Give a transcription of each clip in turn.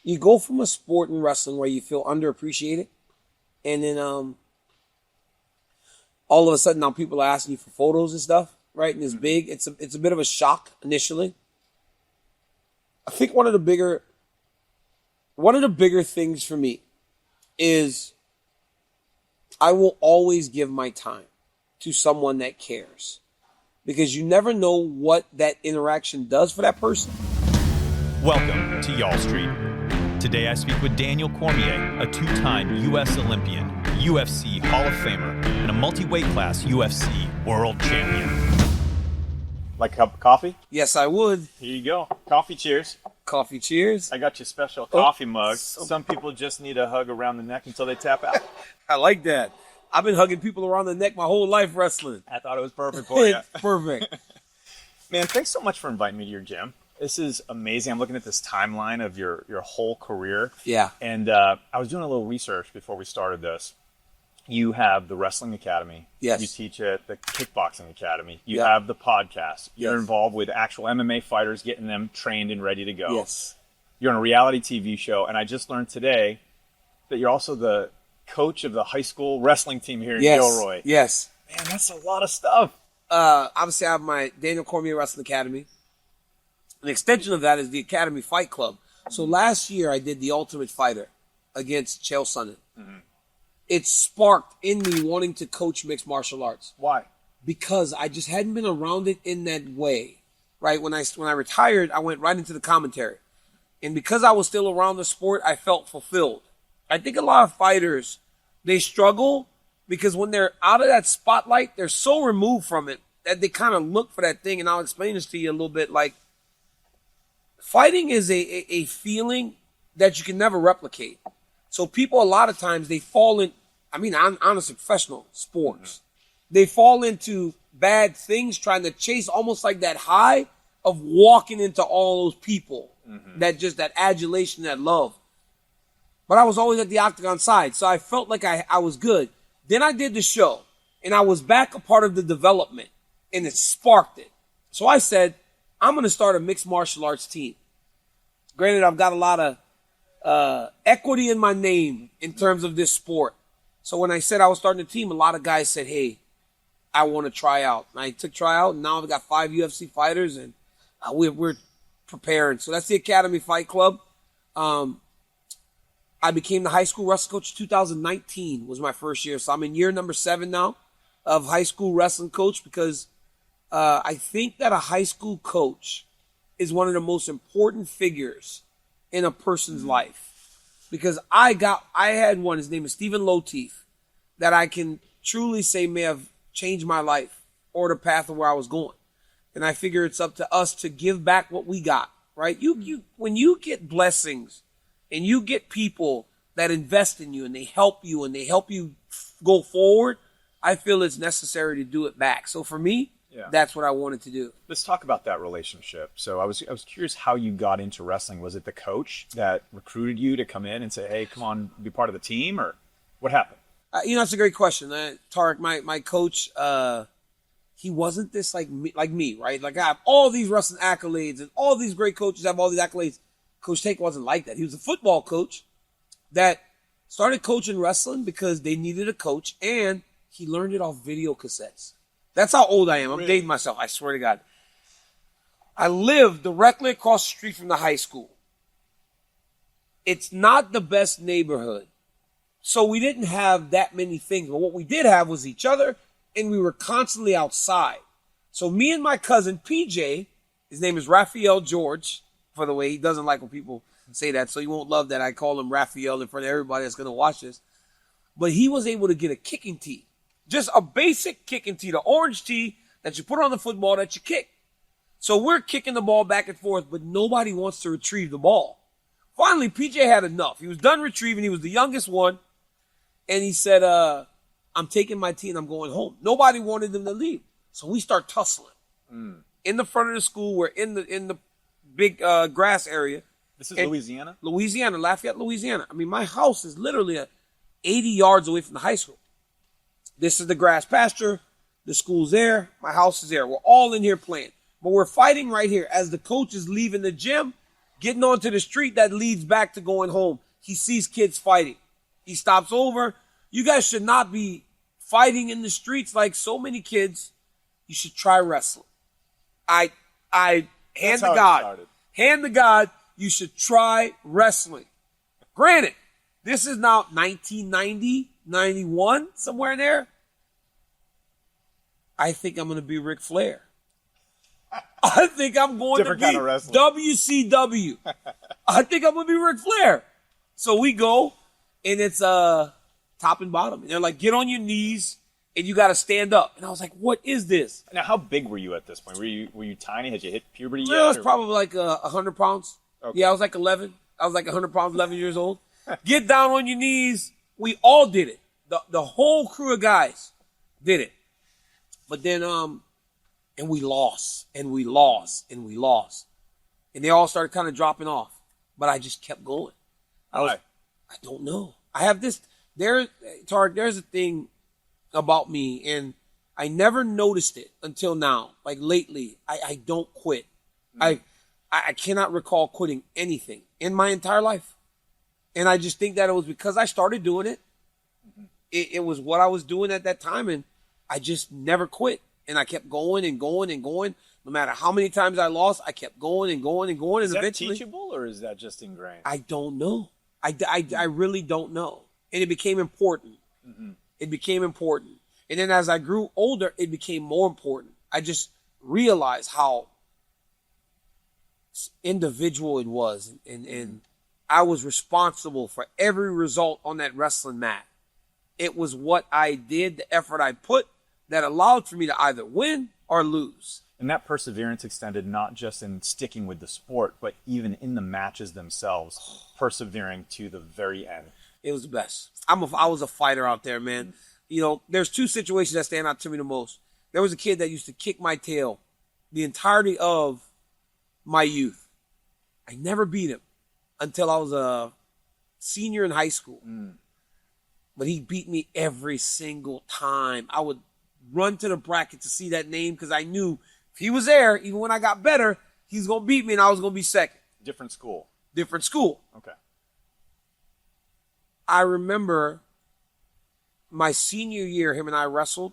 you go from a sport in wrestling where you feel underappreciated, and then all of a sudden now people are asking you for photos and stuff, right? And it's big. It's a bit of a shock initially. I think one of the bigger things for me is I will always give my time to someone that cares, because you never know what that interaction does for that person. Welcome to Y'all Street. Today I speak with Daniel Cormier, a two-time U.S. Olympian, UFC Hall-of-Famer, and a multi-weight class UFC world champion. Like a cup of coffee? Yes, I would. Here you go. Coffee cheers. Coffee cheers. I got you a special coffee mug. Some people just need a hug around the neck until they tap out. I like that. I've been hugging people around the neck my whole life wrestling. I thought it was perfect for you. Perfect. Man, thanks so much for inviting me to your gym. This is amazing. I'm looking at this timeline of your whole career. Yeah. And I was doing a little research before we started this. You have the Wrestling Academy. Yes. You teach at the Kickboxing Academy. You Yep. have the podcast. You're Yes. involved with actual MMA fighters, getting them trained and ready to go. Yes. You're on a reality TV show. And I just learned today that you're also the coach of the high school wrestling team here in Gilroy. Yes. Man, that's a lot of stuff. Obviously, I have my Daniel Cormier Wrestling Academy. An extension of that is the Academy Fight Club. So last year, I did the Ultimate Fighter against Chael Sonnen. Mm-hmm. It sparked in me wanting to coach mixed martial arts Why? because I just hadn't been around it in that way. Right when I retired, I went right into the commentary, and because I was still around the sport, I felt fulfilled. I think a lot of fighters, they struggle because when they're out of that spotlight, they're so removed from it that they kind of look for that thing. And I'll explain this to you a little bit. Like, fighting is a feeling that you can never replicate. So people, a lot of times, they fall in, honestly, professional sports. They fall into bad things trying to chase almost like that high of walking into all those people. That adulation, that love. But I was always at the octagon side, so I felt like I was good. Then I did the show, and I was back a part of the development, and it sparked it. So I said, I'm going to start a mixed martial arts team. Granted, I've got a lot of equity in my name in terms of this sport. So when I said I was starting a team, a lot of guys said, hey, I want to try out. And I took tryout, and now I've got 5 UFC fighters, and we're preparing. So that's the Academy Fight Club. I became the high school wrestling coach. 2019 was my first year. So I'm in year number 7 now of high school wrestling coach, because I think that a high school coach is one of the most important figures in a person's life. Because I had one, his name is Stephen Loteef, that I can truly say may have changed my life or the path of where I was going. And I figure it's up to us to give back what we got, right? When you get blessings and you get people that invest in you and they help you go forward, I feel it's necessary to do it back. So for me, that's what I wanted to do. Let's talk about that relationship. So I was curious how you got into wrestling. Was it the coach that recruited you to come in and say, hey, come on, be part of the team? Or what happened? That's a great question. Tarek, my coach, he wasn't this like me, right? Like, I have all these wrestling accolades and all these great coaches have all these accolades. Coach Take wasn't like that. He was a football coach that started coaching wrestling because they needed a coach, and he learned it off video cassettes. That's how old I am. I'm dating myself. I swear to God. I live directly across the street from the high school. It's not the best neighborhood. So we didn't have that many things. But what we did have was each other, and we were constantly outside. So me and my cousin, PJ, his name is Raphael George, for the way he doesn't like when people say that. So you won't love that I call him Raphael in front of everybody that's going to watch this. But he was able to get a kicking tee. Just a basic kicking tee, the orange tee that you put on the football that you kick. So we're kicking the ball back and forth, but nobody wants to retrieve the ball. Finally, PJ had enough. He was done retrieving. He was the youngest one. And he said, I'm taking my tee and I'm going home. Nobody wanted him to leave. So we start tussling. In the front of the school, we're in the big grass area. This is Louisiana? Louisiana, Lafayette, Louisiana. My house is literally 80 yards away from the high school. This is the grass pasture. The school's there. My house is there. We're all in here playing. But we're fighting right here. As the coach is leaving the gym, getting onto the street that leads back to going home. He sees kids fighting. He stops over. You guys should not be fighting in the streets like so many kids. You should try wrestling. I hand to God, you should try wrestling. Granted, this is now 1990, 91, somewhere in there. I think I'm going to be Ric Flair. I think I'm going to be WCW. I think I'm going to be Ric Flair. So we go, and it's top and bottom. And they're like, get on your knees, and you got to stand up. And I was like, what is this? Now, how big were you at this point? Were you tiny? Had you hit puberty yet? I was probably like 100 pounds. Okay. Yeah, I was like 11. I was like 100 pounds, 11 years old. Get down on your knees. We all did it. The whole crew of guys did it. But then, and we lost, and we lost, and we lost. And they all started kind of dropping off. But I just kept going. I don't know. I have this, Tarek, there's a thing about me, and I never noticed it until now. Like lately, I don't quit. I cannot recall quitting anything in my entire life. And I just think that it was because I started doing it. It was what I was doing at that time, and I just never quit. And I kept going and going and going. No matter how many times I lost, I kept going and going and going. Is and that eventually, teachable, or is that just ingrained? I don't know. I really don't know. And it became important. Mm-hmm. It became important. And then as I grew older, it became more important. I just realized how individual it was. And I was responsible for every result on that wrestling mat. It was what I did, the effort I put, that allowed for me to either win or lose. And that perseverance extended not just in sticking with the sport, but even in the matches themselves, persevering to the very end. It was the best. I was a fighter out there, man. Mm-hmm. You know, there's two situations that stand out to me the most. There was a kid that used to kick my tail the entirety of my youth. I never beat him until I was a senior in high school. Mm. But he beat me every single time. I would run to the bracket to see that name because I knew if he was there, even when I got better, he's going to beat me and I was going to be second. Different school. Different school. Okay. I remember my senior year, him and I wrestled,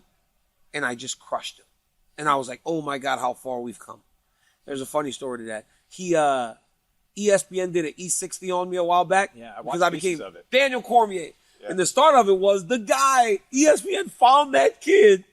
and I just crushed him. And I was like, oh my God, how far we've come. There's a funny story to that. ESPN did an E60 on me a while back. Yeah, because I became of it. Daniel Cormier. Yeah. And the start of it was the guy, ESPN found that kid,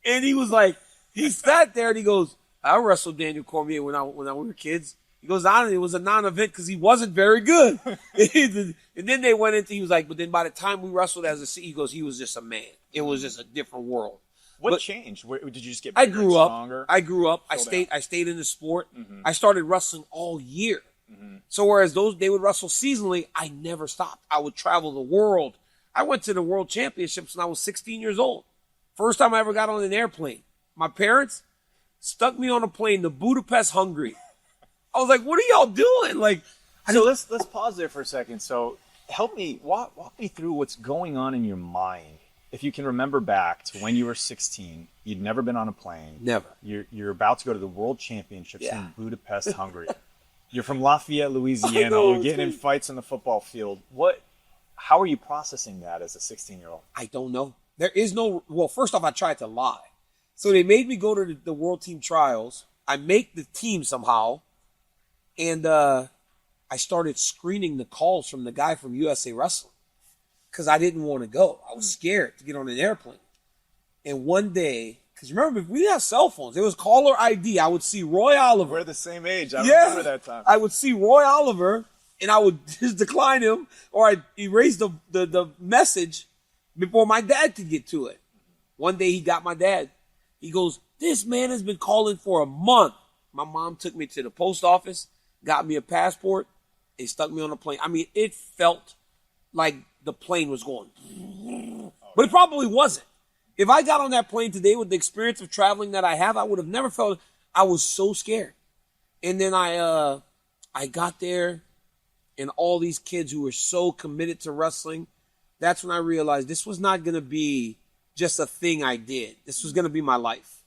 and he was like, he sat there and he goes, I wrestled Daniel Cormier when we were kids. He goes, it was a non-event because he wasn't very good. And then they went into, he was like, but then by the time we wrestled as a C, he goes, he was just a man. It was just a different world. What changed? Did you just get bigger and stronger? I grew up. I stayed in the sport. Mm-hmm. I started wrestling all year. Mm-hmm. So whereas they would wrestle seasonally, I never stopped. I would travel the world. I went to the World Championships when I was 16 years old. First time I ever got on an airplane. My parents stuck me on a plane to Budapest, Hungary. I was like, what are y'all doing? Let's pause there for a second. So help me, walk me through what's going on in your mind. If you can remember back to when you were 16, you'd never been on a plane. Never. You're about to go to the World Championships in Budapest, Hungary. You're from Lafayette, Louisiana. You're getting in fights on the football field. How are you processing that as a 16-year-old? I don't know. There is no, well, first off, I tried to lie. So they made me go to the World Team Trials. I make the team somehow. And I started screening the calls from the guy from USA Wrestling because I didn't want to go. I was scared to get on an airplane. And one day, because remember, we didn't have cell phones. It was caller ID. I would see Roy Oliver. We're the same age. I remember that time. I would see Roy Oliver, and I would just decline him, or I'd erase the message before my dad could get to it. One day he got my dad. He goes, this man has been calling for a month. My mom took me to the post office, got me a passport, and stuck me on a plane. I mean, it felt like the plane was going. But it probably wasn't. If I got on that plane today with the experience of traveling that I have, I would have never felt it. I was so scared. And then I got there, and all these kids who were so committed to wrestling, that's when I realized this was not going to be just a thing I did. This was going to be my life.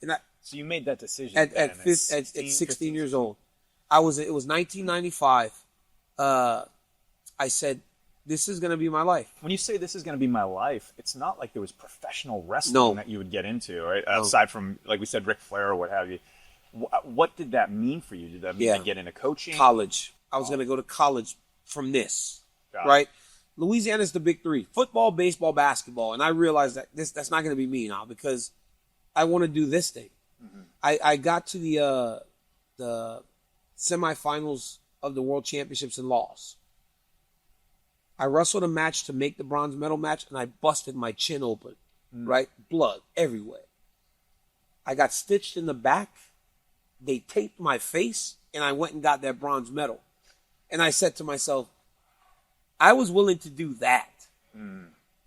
And so you made that decision at 16 years old. It was 1995. I said, this is going to be my life. When you say this is going to be my life, it's not like there was professional wrestling that you would get into, right? No. Aside from, like we said, Ric Flair or what have you. What did that mean for you? Did that mean to get into coaching? College. I was going to go to college from this, right? Louisiana is the big three: football, baseball, basketball. And I realized that that's not going to be me now because I want to do this thing. Mm-hmm. I got to the semifinals of the World Championships and lost. I wrestled a match to make the bronze medal match, and I busted my chin open, right? Blood everywhere. I got stitched in the back. They taped my face, and I went and got that bronze medal. And I said to myself, I was willing to do that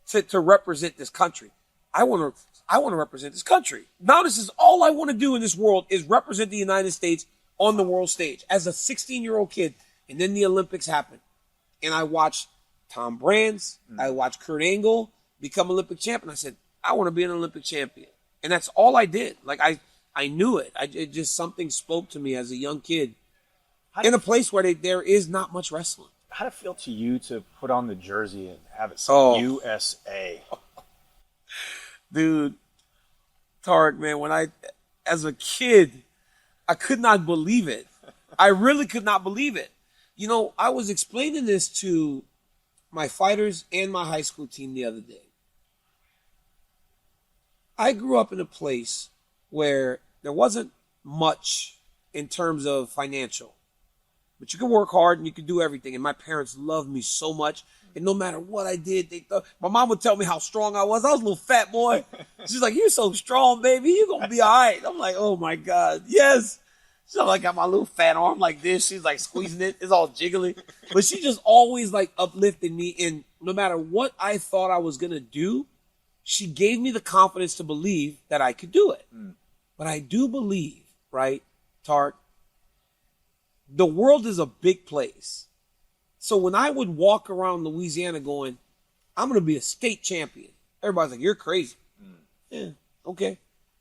to represent this country. I want to represent this country. Now this is all I want to do in this world is represent the United States on the world stage as a 16-year-old kid. And then the Olympics happened. And I watched Tom Brands, I watched Kurt Angle become Olympic champion. I said, I want to be an Olympic champion. And that's all I did. Like I knew it. It just something spoke to me as a young kid in a place where there is not much wrestling. How did it feel to you to put on the jersey and have it say USA? Dude, Tarek, man, as a kid, I could not believe it. I really could not believe it. You know, I was explaining this to my fighters and my high school team the other day. I grew up in a place where there wasn't much in terms of financial. But you can work hard and you can do everything. And my parents loved me so much. And no matter what I did, my mom would tell me how strong I was. I was a little fat boy. She's like, you're so strong, baby. You're going to be all right. I'm like, oh, my God. Yes. So like got my little fat arm like this. She's like squeezing it. It's all jiggly. But she just always like uplifted me. And no matter what I thought I was going to do, she gave me the confidence to believe that I could do it. But I do believe, right, Tarek, the world is a big place. So when I would walk around Louisiana going, I'm going to be a state champion, everybody's like, you're crazy. Yeah, okay.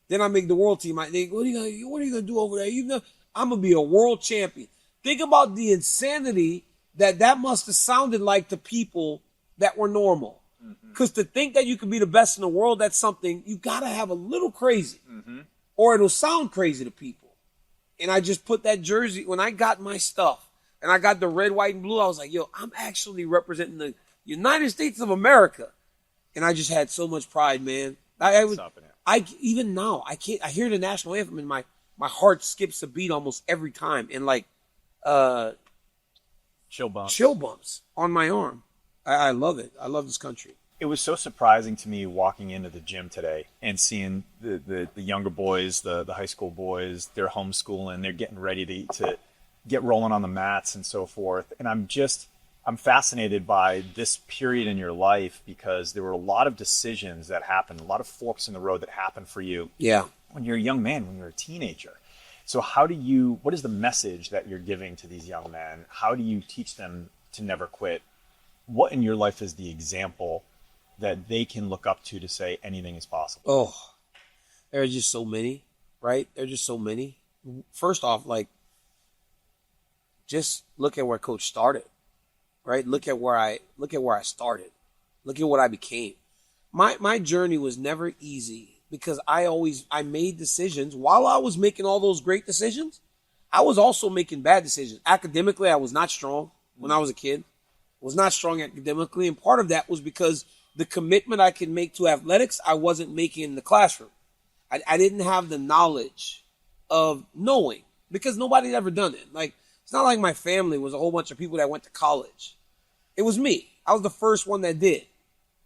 Then I make the world team. I think, what are you going to do over there? I'm going to be a world champion. Think about the insanity that must have sounded like to people that were normal. Because to think that you could be the best in the world, that's something you got to have a little crazy. Or it'll sound crazy to people. And I just put that jersey, when I got my stuff, and I got the red, white, and blue, I was like, yo, I'm actually representing the United States of America. And I just had so much pride, man. Even now, I hear the national anthem, and my heart skips a beat almost every time. And like, chill bumps on my arm. I love it. I love this country. It was so surprising to me walking into the gym today and seeing the younger boys, the high school boys, they're homeschooling, they're getting ready to get rolling on the mats and so forth. And I'm fascinated by this period in your life because there were a lot of decisions that happened, a lot of forks in the road that happened for you. Yeah. When you're a young man, when you're a teenager. So what is the message that you're giving to these young men? How do you teach them to never quit? What in your life is the example that they can look up to say anything is possible? Oh, there are just so many, right? There are just so many. First off, like, just look at where Coach started, right? Look at where I started. Look at what I became. My journey was never easy because I made decisions. While I was making all those great decisions, I was also making bad decisions. Academically, I was not strong when I was a kid. I was not strong academically, and part of that was because the commitment I could make to athletics, I wasn't making in the classroom. I didn't have the knowledge of knowing because nobody had ever done it. Like, it's not like my family was a whole bunch of people that went to college. It was me. I was the first one that did,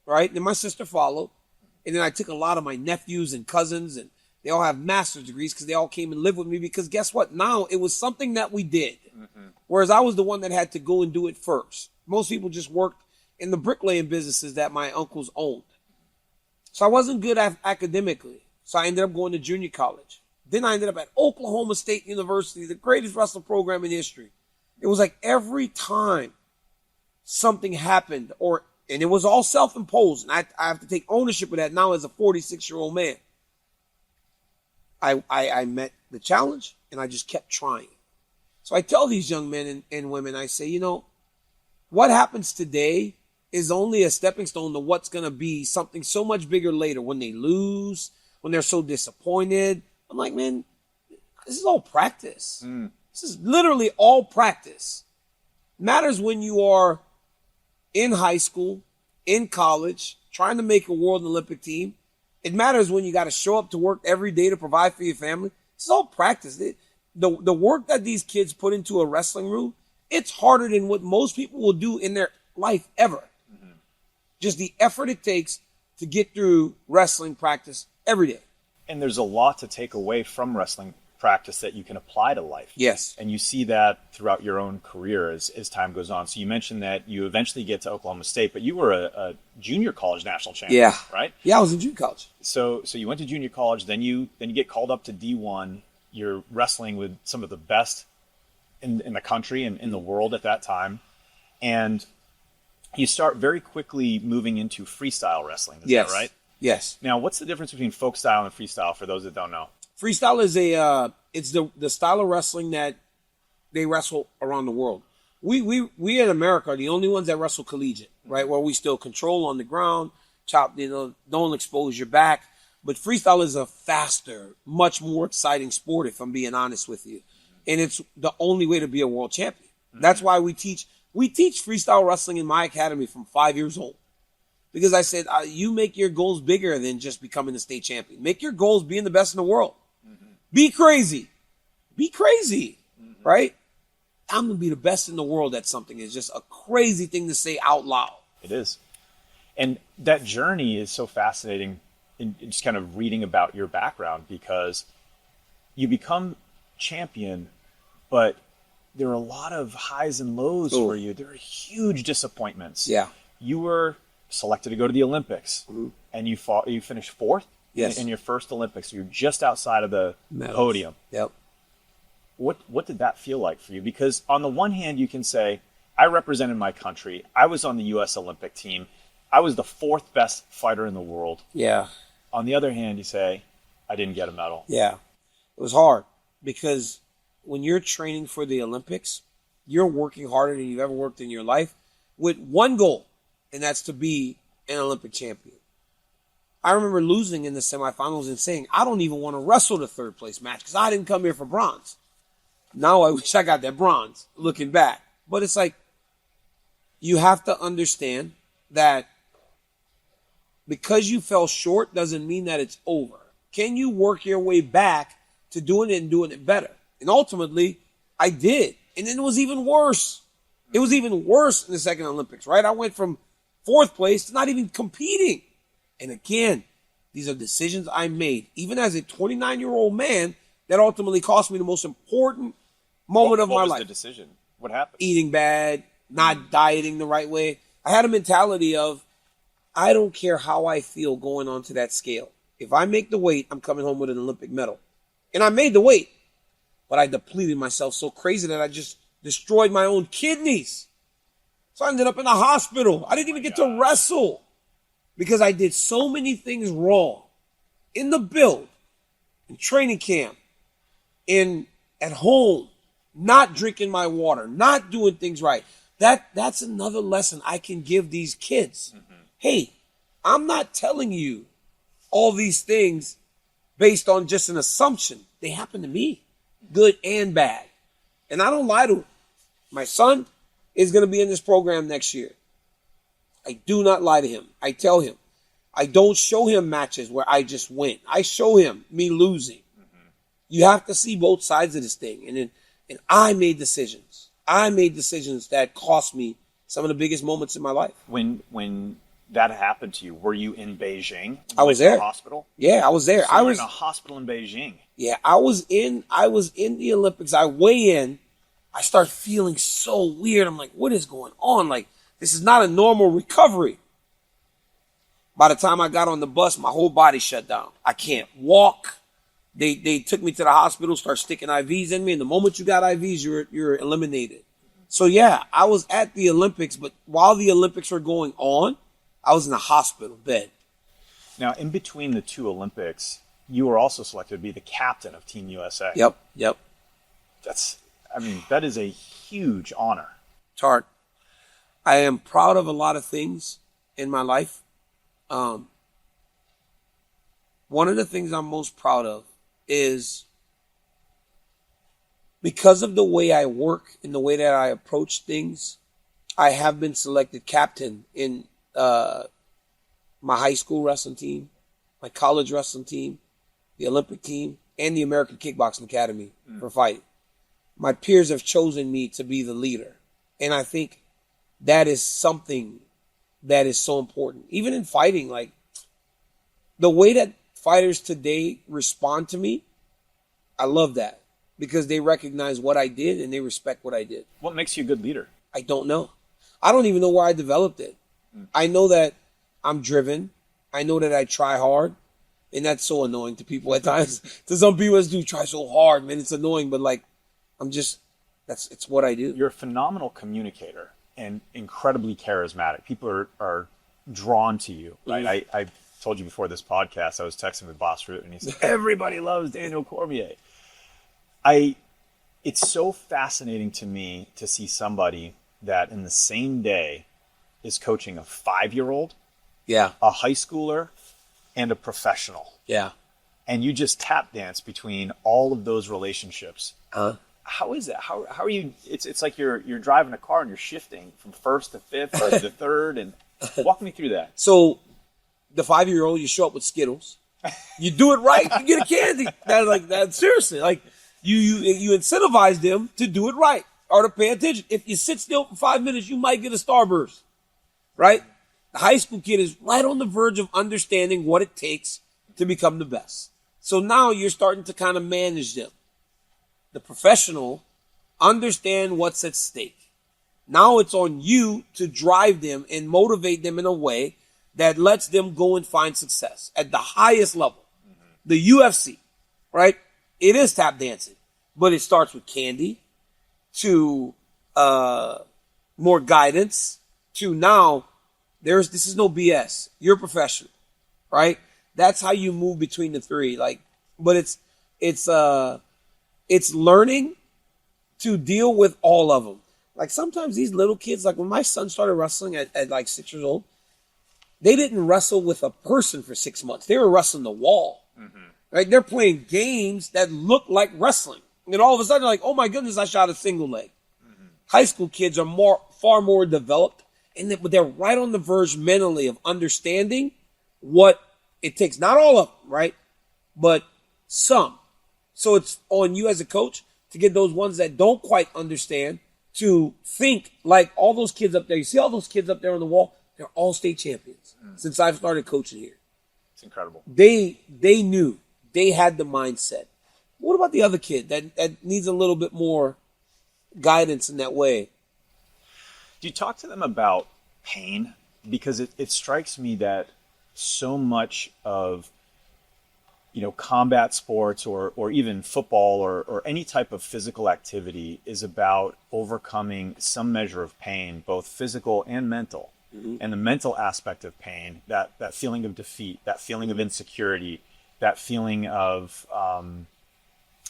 right? Then my sister followed, and then I took a lot of my nephews and cousins, and they all have master's degrees because they all came and lived with me because guess what? Now it was something that we did, whereas I was the one that had to go and do it first. Most people just worked in the bricklaying businesses that my uncles owned. So I wasn't good academically. So I ended up going to junior college. Then I ended up at Oklahoma State University, the greatest wrestling program in history. It was like every time something happened, and it was all self-imposed, and I have to take ownership of that now as a 46-year-old man. I met the challenge, and I just kept trying. So I tell these young men and women, I say, what happens today is only a stepping stone to what's going to be something so much bigger later when they lose, when they're so disappointed. I'm like, man, this is all practice. This is literally all practice. Matters when you are in high school, in college, trying to make a world and Olympic team. It matters when you got to show up to work every day to provide for your family. This is all practice. The work that these kids put into a wrestling room, it's harder than what most people will do in their life ever. Just the effort it takes to get through wrestling practice every day. And there's a lot to take away from wrestling practice that you can apply to life. Yes. And you see that throughout your own career as time goes on. So you mentioned that you eventually get to Oklahoma State, but you were a junior college national champion, right? Yeah, I was in junior college. So you went to junior college, then you get called up to D1. You're wrestling with some of the best in the country and in the world at that time. And you start very quickly moving into freestyle wrestling. Is that right? Yes. Now, what's the difference between folk style and freestyle for those that don't know? Freestyle is it's the style of wrestling that they wrestle around the world. We in America are the only ones that wrestle collegiate, right? Where we still control on the ground, chop, don't expose your back. But freestyle is a faster, much more exciting sport, if I'm being honest with you. And it's the only way to be a world champion. That's why we teach freestyle wrestling in my academy from 5 years old. Because I said, you make your goals bigger than just becoming a state champion. Make your goals being the best in the world. Be crazy. Be crazy, right? I'm going to be the best in the world at something. It's just a crazy thing to say out loud. It is. And that journey is so fascinating in just kind of reading about your background, because you become champion, but there are a lot of highs and lows for you. There are huge disappointments. Yeah. You were selected to go to the Olympics, and you finished fourth in your first Olympics. You're just outside of the podium. Yep. What did that feel like for you? Because on the one hand, you can say, I represented my country. I was on the U.S. Olympic team. I was the fourth best fighter in the world. Yeah. On the other hand, you say, I didn't get a medal. Yeah. It was hard because when you're training for the Olympics, you're working harder than you've ever worked in your life with one goal, and that's to be an Olympic champion. I remember losing in the semifinals and saying, I don't even want to wrestle the third place match because I didn't come here for bronze. Now I wish I got that bronze, looking back. But it's like, you have to understand that because you fell short doesn't mean that it's over. Can you work your way back to doing it and doing it better? And ultimately, I did. And then it was even worse. It was even worse in the second Olympics, right? I went from fourth place to not even competing. And again, these are decisions I made, even as a 29-year-old man, that ultimately cost me the most important moment of my life. What was the decision? What happened? Eating bad, not dieting the right way. I had a mentality of, I don't care how I feel going onto that scale. If I make the weight, I'm coming home with an Olympic medal. And I made the weight, but I depleted myself so crazy that I just destroyed my own kidneys. So I ended up in the hospital. I didn't even get to wrestle because I did so many things wrong in the build, in training camp, at home, not drinking my water, not doing things right. That's another lesson I can give these kids. Hey, I'm not telling you all these things based on just an assumption. They happen to me, good and bad. And I don't lie to them. My son is going to be in this program next year. I do not lie to him. I tell him. I don't show him matches where I just win. I show him me losing. You have to see both sides of this thing. And I made decisions. I made decisions that cost me some of the biggest moments in my life. When that happened to you, were you in Beijing? I was there. The hospital? Yeah, I was there. So I was was in a hospital in Beijing. Yeah, I was in the Olympics. I weigh in. I start feeling so weird. I'm like, what is going on? Like, this is not a normal recovery. By the time I got on the bus, my whole body shut down. I can't walk. They took me to the hospital, start sticking IVs in me, and the moment you got IVs, you're eliminated. So yeah, I was at the Olympics, but while the Olympics were going on, I was in a hospital bed. Now, in between the two Olympics, you were also selected to be the captain of Team USA. Yep. I mean, that is a huge honor. Tarek, I am proud of a lot of things in my life. One of the things I'm most proud of is because of the way I work and the way that I approach things, I have been selected captain in my high school wrestling team, my college wrestling team, the Olympic team, and the American Kickboxing Academy for fighting. My peers have chosen me to be the leader. And I think that is something that is so important. Even in fighting, like the way that fighters today respond to me, I love that because they recognize what I did and they respect what I did. What makes you a good leader? I don't know. I don't even know where I developed it. I know that I'm driven. I know that I try hard. And that's so annoying to people at times. To some people, it's, dude, try so hard, man. It's annoying, but like, it's what I do. You're a phenomenal communicator and incredibly charismatic. People are drawn to you. Right? I told you before this podcast, I was texting with Boss Root, and he said, everybody loves Daniel Cormier. It's so fascinating to me to see somebody that in the same day is coaching a 5-year-old, a high schooler, and a professional. Yeah. And you just tap dance between all of those relationships. How is that? How are you? It's like you're driving a car and you're shifting from first to fifth or to third. And walk me through that. So the 5-year-old, you show up with Skittles. You do it right, you get a candy. That's like that. Seriously, like you incentivize them to do it right or to pay attention. If you sit still for 5 minutes, you might get a Starburst, right? The high school kid is right on the verge of understanding what it takes to become the best. So now you're starting to kind of manage them. The professional understand what's at stake. Now it's on you to drive them and motivate them in a way that lets them go and find success at the highest level. The UFC, right? It is tap dancing, but it starts with candy to more guidance to now this is no BS. You're a professional, right? That's how you move between the three. Like, but it's learning to deal with all of them. Like sometimes these little kids, like when my son started wrestling at like 6 years old, they didn't wrestle with a person for 6 months. They were wrestling the wall. Right? They're playing games that look like wrestling. And all of a sudden, they're like, oh my goodness, I shot a single leg. High school kids are far more developed, but they're right on the verge mentally of understanding what it takes. Not all of them, right? But some. So it's on you as a coach to get those ones that don't quite understand to think like all those kids up there. You see all those kids up there on the wall? They're all state champions since I've started coaching here. It's incredible. They knew. They had the mindset. What about the other kid that needs a little bit more guidance in that way? Do you talk to them about pain? Because it strikes me that so much of combat sports or even football or any type of physical activity is about overcoming some measure of pain, both physical and mental. And the mental aspect of pain, that feeling of defeat, that feeling of insecurity, that feeling of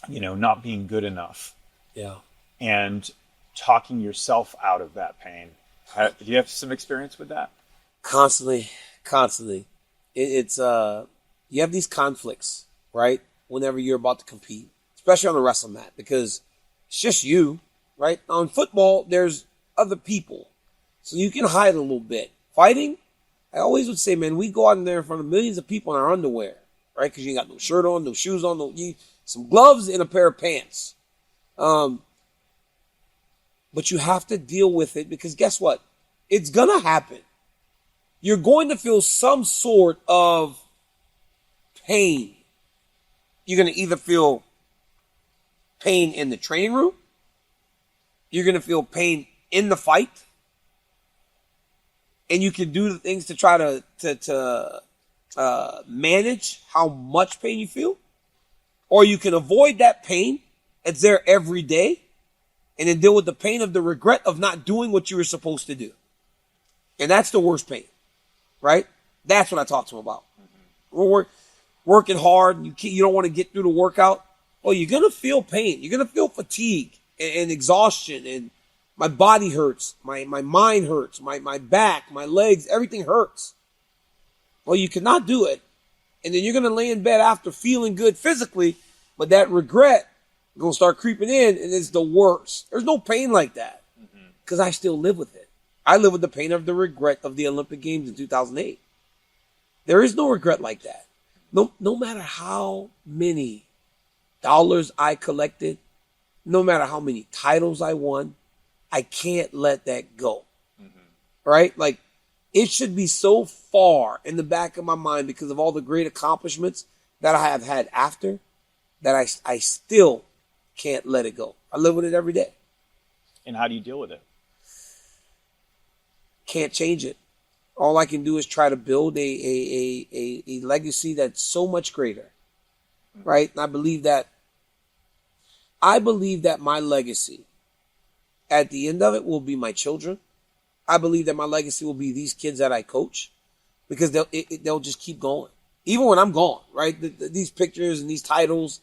not being good enough. Yeah. And talking yourself out of that pain. Do you have some experience with that? Constantly. It's you have these conflicts, right? Whenever you're about to compete, especially on the wrestling mat, because it's just you, right? On football, there's other people, so you can hide a little bit. Fighting, I always would say, man, we go out in there in front of millions of people in our underwear, right? Because you ain't got no shirt on, no shoes on, some gloves and a pair of pants. But you have to deal with it because guess what? It's gonna happen. You're going to feel some sort of pain. You're going to either feel pain in the training room. You're going to feel pain in the fight. And you can do the things to try to manage how much pain you feel. Or you can avoid that pain. It's there every day. And then deal with the pain of the regret of not doing what you were supposed to do. And that's the worst pain. Right? That's what I talk to them about. We're working hard. You don't want to get through the workout. Well, you're going to feel pain. You're going to feel fatigue. and exhaustion, and my body hurts, my mind hurts, my back, my legs, everything hurts. Well, you cannot do it. And then you're going to lay in bed after feeling good physically, but that regret is going to start creeping in, and it's the worst. There's no pain like that because I still live with it. I live with the pain of the regret of the Olympic Games in 2008. There is no regret like that. No matter how many dollars I collected, no matter how many titles I won, I can't let that go. Right? Like, it should be so far in the back of my mind because of all the great accomplishments that I have had after that I still can't let it go. I live with it every day. And how do you deal with it? Can't change it. All I can do is try to build a legacy that's so much greater. Right? And I believe that my legacy at the end of it will be my children. I believe that my legacy will be these kids that I coach because they'll just keep going. Even when I'm gone, right? These pictures and these titles,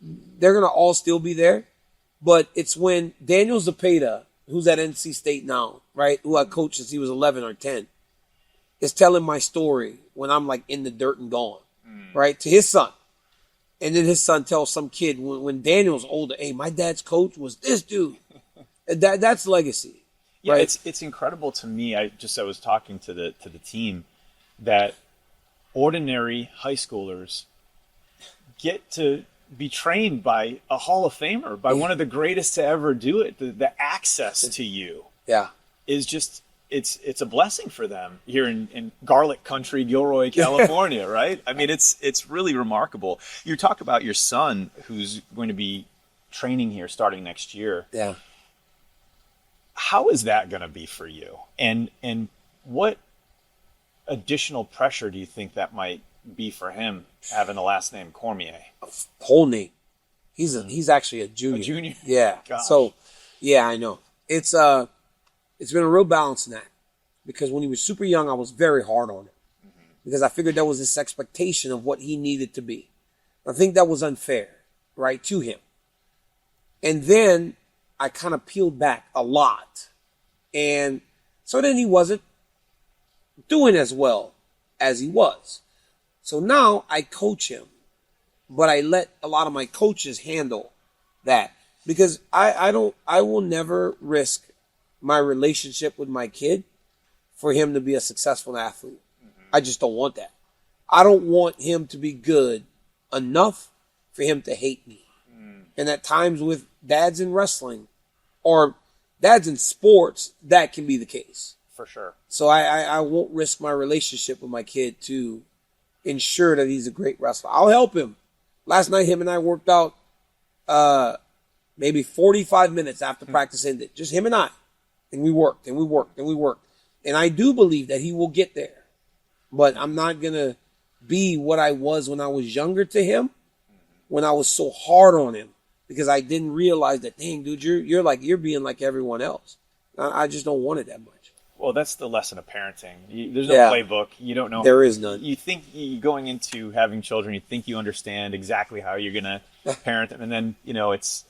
they're going to all still be there. But it's when Daniel Zepeda, who's at NC State now, right, who I coached since he was 11 or 10, is telling my story when I'm like in the dirt and gone, right, to his son. And then his son tells some kid when Daniel's older, hey, my dad's coach was this dude. That's legacy. Yeah, right? It's incredible to me. I was talking to the team that ordinary high schoolers get to be trained by a Hall of Famer, by one of the greatest to ever do it. The access to you is just it's a blessing for them here in garlic country, Gilroy, California, right? I mean, it's really remarkable. You talk about your son who's going to be training here starting next year. Yeah. How is that going to be for you? And what additional pressure do you think that might be for him having the last name Cormier? Whole name. He's actually a junior. A junior? Yeah. Gosh. So, yeah, I know. It's been a real balancing act because when he was super young, I was very hard on him because I figured there was this expectation of what he needed to be. I think that was unfair, right, to him. And then I kind of peeled back a lot. And so then he wasn't doing as well as he was. So now I coach him, but I let a lot of my coaches handle that because I will never risk my relationship with my kid for him to be a successful athlete. I just don't want that. I don't want him to be good enough for him to hate me. And at times with dads in wrestling or dads in sports, that can be the case. For sure. So I won't risk my relationship with my kid to ensure that he's a great wrestler. I'll help him. Last night, him and I worked out maybe 45 minutes after practice ended. Just him and I. And we worked, and we worked, and we worked. And I do believe that he will get there. But I'm not going to be what I was when I was younger to him, when I was so hard on him. Because I didn't realize that, dang, dude, you're being like everyone else. I just don't want it that much. Well, that's the lesson of parenting. There's no playbook. You don't know. There is none. You think going into having children, you think you understand exactly how you're going to parent them. And then,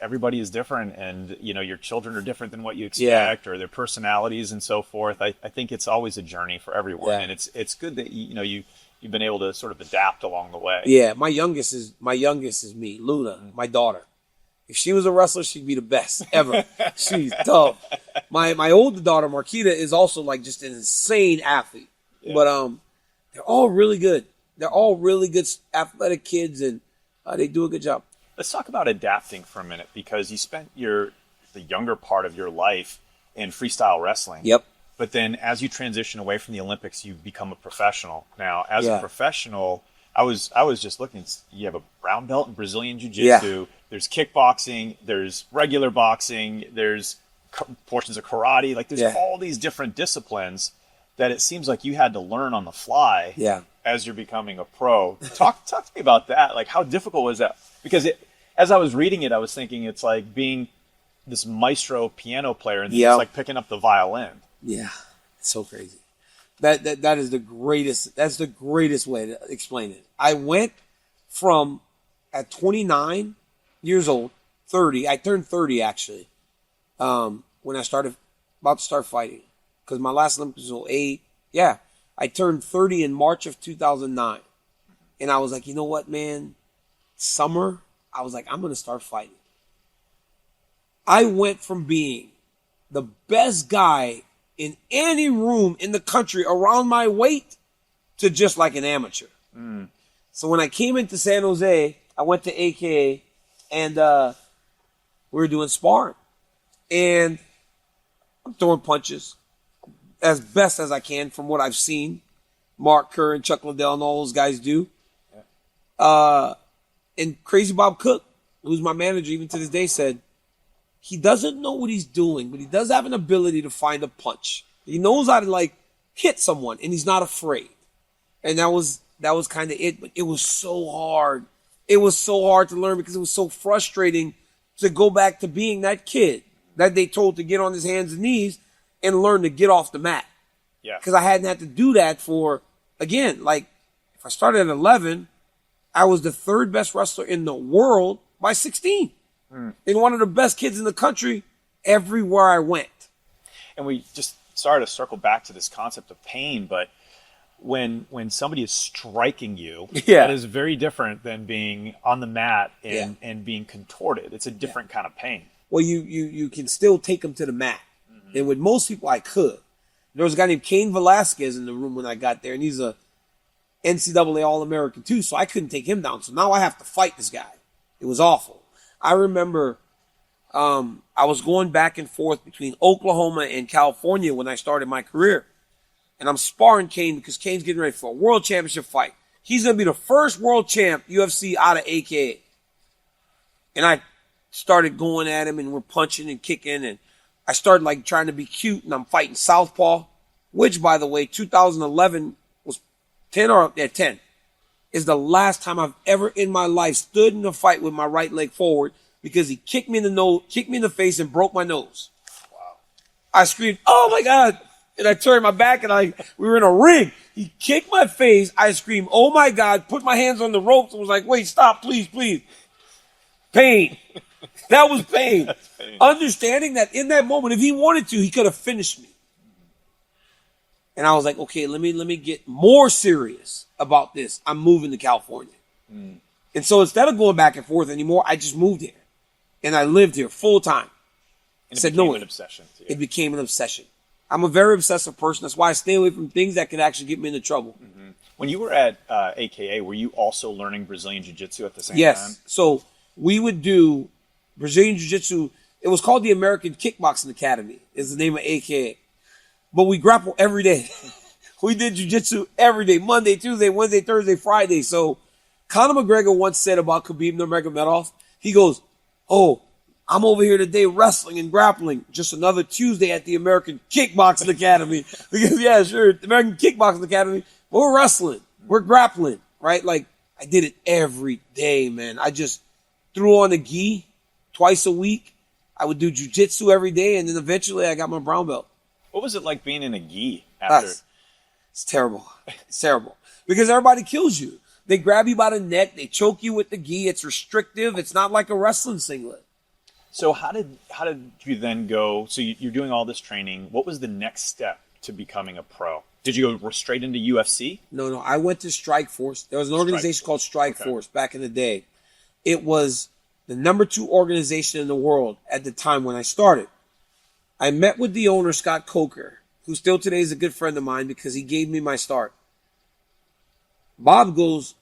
everybody is different. And, your children are different than what you expect or their personalities and so forth. I think it's always a journey for everyone. Yeah. And it's good that, you've been able to sort of adapt along the way. Yeah. My youngest is me, Luna, my daughter. If she was a wrestler, she'd be the best ever. She's tough. My older daughter, Marquita, is also like just an insane athlete. Yeah. But they're all really good. They're all really good athletic kids, and they do a good job. Let's talk about adapting for a minute because you spent the younger part of your life in freestyle wrestling. Yep. But then as you transition away from the Olympics, you become a professional. Now, as a professional, I was just looking. You have a brown belt in Brazilian Jiu-Jitsu. Yeah. There's kickboxing. There's regular boxing. There's portions of karate. Like there's all these different disciplines that it seems like you had to learn on the fly as you're becoming a pro. Talk to me about that. Like how difficult was that? Because as I was reading it, I was thinking it's like being this maestro piano player and it's like picking up the violin. Yeah, it's so crazy. That is the greatest. That's the greatest way to explain it. I went from at 29 years old 30. I turned 30 actually when I started about to start fighting, because my last Olympics was 08. Yeah, I turned 30 in March of 2009, and I was like, you know what, man? Summer, I was like, I'm gonna start fighting. I went from being the best guy in any room in the country around my weight to just like an amateur. So when I came into San Jose, I went to AKA, and we were doing sparring. And I'm throwing punches as best as I can from what I've seen Mark Kerr and Chuck Liddell and all those guys do. And Crazy Bob Cook, who's my manager even to this day, said, he doesn't know what he's doing, but he does have an ability to find a punch. He knows how to like hit someone, and he's not afraid. And that was kind of it. But it was so hard. It was so hard to learn because it was so frustrating to go back to being that kid that they told to get on his hands and knees and learn to get off the mat. Yeah. Because I hadn't had to do that for, again, like if I started at 11, I was the third best wrestler in the world by 16. And one of the best kids in the country everywhere I went. And we just, sorry to circle back to this concept of pain, but when somebody is striking you, that is very different than being on the mat and being contorted. It's a different kind of pain. Well, you can still take them to the mat. And with most people, I could. There was a guy named Cain Velasquez in the room when I got there, and he's a NCAA All-American too, so I couldn't take him down. So now I have to fight this guy. It was awful. I remember I was going back and forth between Oklahoma and California when I started my career. And I'm sparring Cain because Cain's getting ready for a world championship fight. He's going to be the first world champ UFC out of AKA. And I started going at him, and we're punching and kicking, and I started like trying to be cute, and I'm fighting southpaw, which, by the way, 2011 was 10 is the last time I've ever in my life stood in a fight with my right leg forward because he kicked me in the nose, kicked me in the face, and broke my nose. Wow. I screamed, "Oh my God." And I turned my back, and we were in a ring. He kicked my face. I screamed, "Oh my God," put my hands on the ropes and was like, "Wait, stop, please, please." Pain. That was pain. Pain. Understanding that in that moment, if he wanted to, he could have finished me. And I was like, okay, let me get more serious about this. I'm moving to California. And so instead of going back and forth anymore, I just moved here. And I lived here full time. And it became an obsession to you. It became an obsession. I'm a very obsessive person. That's why I stay away from things that could actually get me into trouble. When you were at AKA, were you also learning Brazilian Jiu-Jitsu at the same time? Yes. So we would do Brazilian Jiu-Jitsu. It was called the American Kickboxing Academy, is the name of AKA. But we grapple every day. We did jiu-jitsu every day, Monday, Tuesday, Wednesday, Thursday, Friday. So Conor McGregor once said about Khabib Nurmagomedov, he goes, "Oh, I'm over here today wrestling and grappling. Just another Tuesday at the American Kickboxing Academy." Because, yeah, sure, the American Kickboxing Academy, but we're wrestling. We're grappling, right? Like, I did it every day, man. I just threw on the gi twice a week. I would do jiu-jitsu every day, and then eventually I got my brown belt. What was it like being in a gi after? It's terrible. It's terrible. Because everybody kills you. They grab you by the neck. They choke you with the gi. It's restrictive. It's not like a wrestling singlet. So how did you then go? So you're doing all this training. What was the next step to becoming a pro? Did you go straight into UFC? No. I went to Strike Force. There was an organization called Strike Force back in the day. It was the number 2 organization in the world at the time when I started. I met with the owner, Scott Coker, who still today is a good friend of mine because he gave me my start. Bob goes,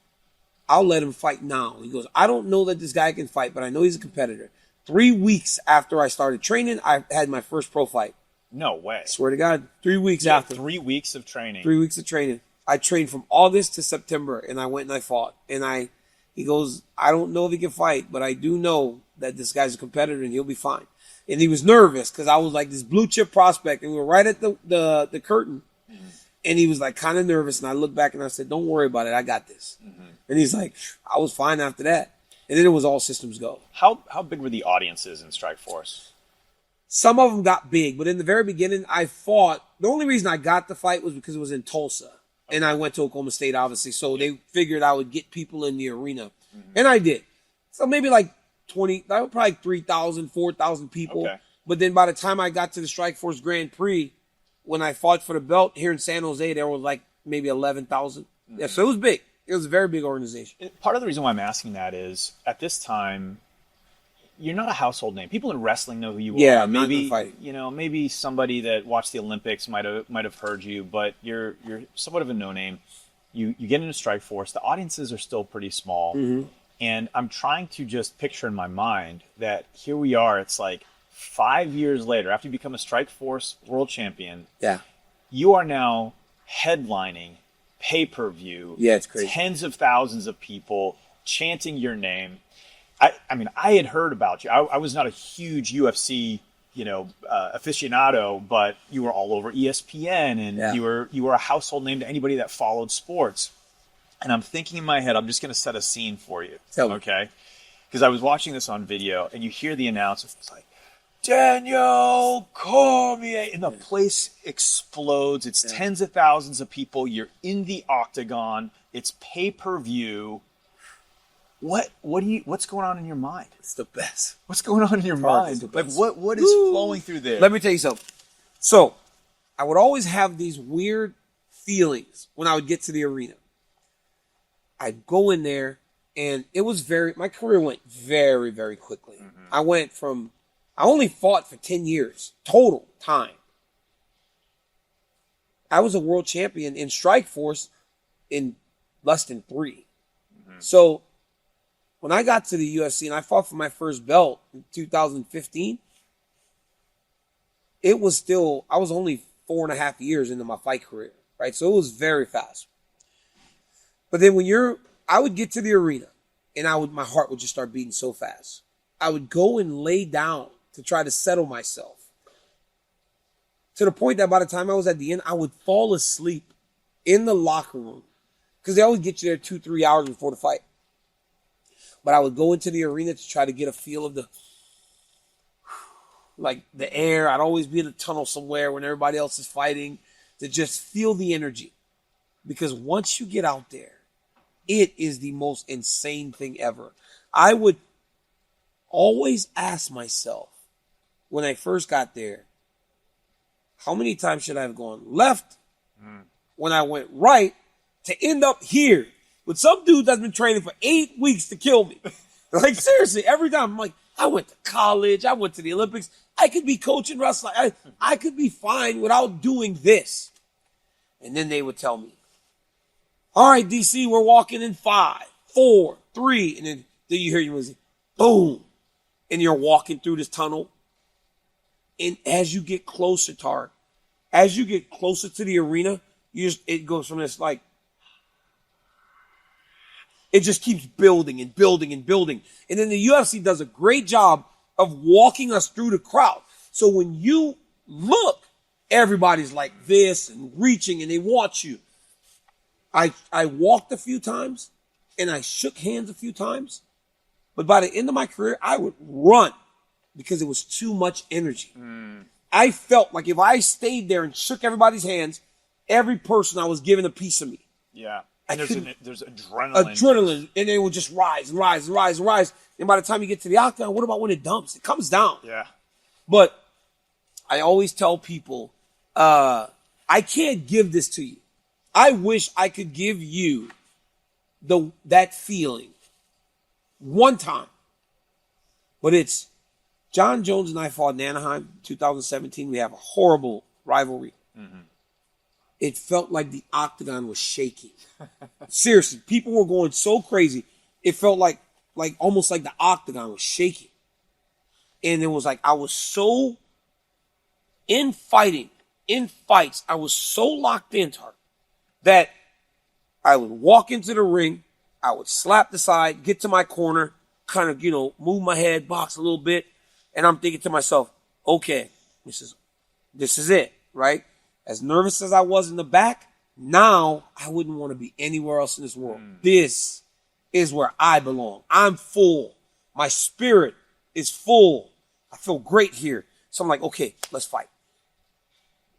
"I'll let him fight now." He goes, "I don't know that this guy can fight, but I know he's a competitor." 3 weeks after I started training, I had my first pro fight. No way. Swear to God, 3 weeks after. 3 weeks of training. 3 weeks of training. I trained from August to September, and I went and I fought. And he goes, "I don't know if he can fight, but I do know that this guy's a competitor and he'll be fine." And he was nervous because I was like this blue chip prospect, and we were right at the curtain. And he was like kind of nervous, and I looked back and I said, "Don't worry about it, I got this." And he's like, I was fine after that. And then it was all systems go. How big were the audiences in Strike Force? Some of them got big, but in the very beginning, I fought. The only reason I got the fight was because it was in Tulsa. And I went to Oklahoma State, obviously. So they figured I would get people in the arena. And I did. So maybe like probably 3,000, 4,000 people. Okay. But then by the time I got to the Strikeforce Grand Prix, when I fought for the belt here in San Jose, there was like maybe 11,000. Yeah, so it was big. It was a very big organization. Part of the reason why I'm asking that is at this time, you're not a household name. People in wrestling know who you Yeah, are. not Maybe in fighting. maybe somebody that watched the Olympics might have heard you, but you're somewhat of a no name. You get into Strikeforce. The audiences are still pretty small, and I'm trying to just picture in my mind that here we are. It's like 5 years later, after you become a Strikeforce world champion, Yeah. you are now headlining pay-per-view. Yeah, it's crazy. Tens of thousands of people chanting your name. I mean, I had heard about you. I was not a huge UFC, aficionado, but you were all over ESPN, and you were a household name to anybody that followed sports. And I'm thinking in my head, I'm just going to set a scene for you, okay? Because I was watching this on video, and you hear the announcer. It's like, Daniel Cormier, and the place explodes. It's tens of thousands of people. You're in the octagon. It's pay-per-view. What's going on in your mind? It's the best. What's going on in your mind? Like what is flowing through there? Let me tell you something. So, I would always have these weird feelings when I would get to the arena. I'd go in there, and it was my career went very, very quickly. I only fought for 10 years, total time. I was a world champion in Strikeforce in less than 3. So, when I got to the UFC and I fought for my first belt in 2015, I was only 4.5 years into my fight career, right? So it was very fast. But then I would get to the arena and my heart would just start beating so fast. I would go and lay down to try to settle myself. To the point that by the time I was at the end, I would fall asleep in the locker room. Because they always get you there 2-3 hours before the fight. But I would go into the arena to try to get a feel of the air. I'd always be in a tunnel somewhere when everybody else is fighting to just feel the energy. Because once you get out there, it is the most insane thing ever. I would always ask myself when I first got there, how many times should I have gone left when I went right to end up here with some dude that's been training for 8 weeks to kill me? Like, seriously, every time I'm like, I went to college, I went to the Olympics, I could be coaching wrestling, I could be fine without doing this. And then they would tell me, all right, DC, we're walking in 5, 4, 3, and then you hear your music, boom, and you're walking through this tunnel. And as you get closer, Tarek, as you get closer to the arena, it goes from this like, it just keeps building and building and building. And then the UFC does a great job of walking us through the crowd. So when you look, everybody's like this and reaching and they want you. I walked a few times and I shook hands a few times. But by the end of my career, I would run because it was too much energy. I felt like if I stayed there and shook everybody's hands, every person I was giving a piece of me. Yeah. And there's adrenaline. Adrenaline. And it will just rise and rise and rise and rise. And by the time you get to the octagon, what about when it dumps? It comes down. Yeah. But I always tell people, I can't give this to you. I wish I could give you that feeling one time. But it's John Jones and I fought in Anaheim 2017. We have a horrible rivalry. It felt like the octagon was shaking. Seriously, people were going so crazy. It felt like almost like the octagon was shaking. And it was like I was so in fights, I was so locked into her that I would walk into the ring, I would slap the side, get to my corner, kind of, move my head, box a little bit, and I'm thinking to myself, okay, this is it, right? As nervous as I was in the back, now I wouldn't want to be anywhere else in this world. This is where I belong. I'm full. My spirit is full. I feel great here. So I'm like, okay, let's fight.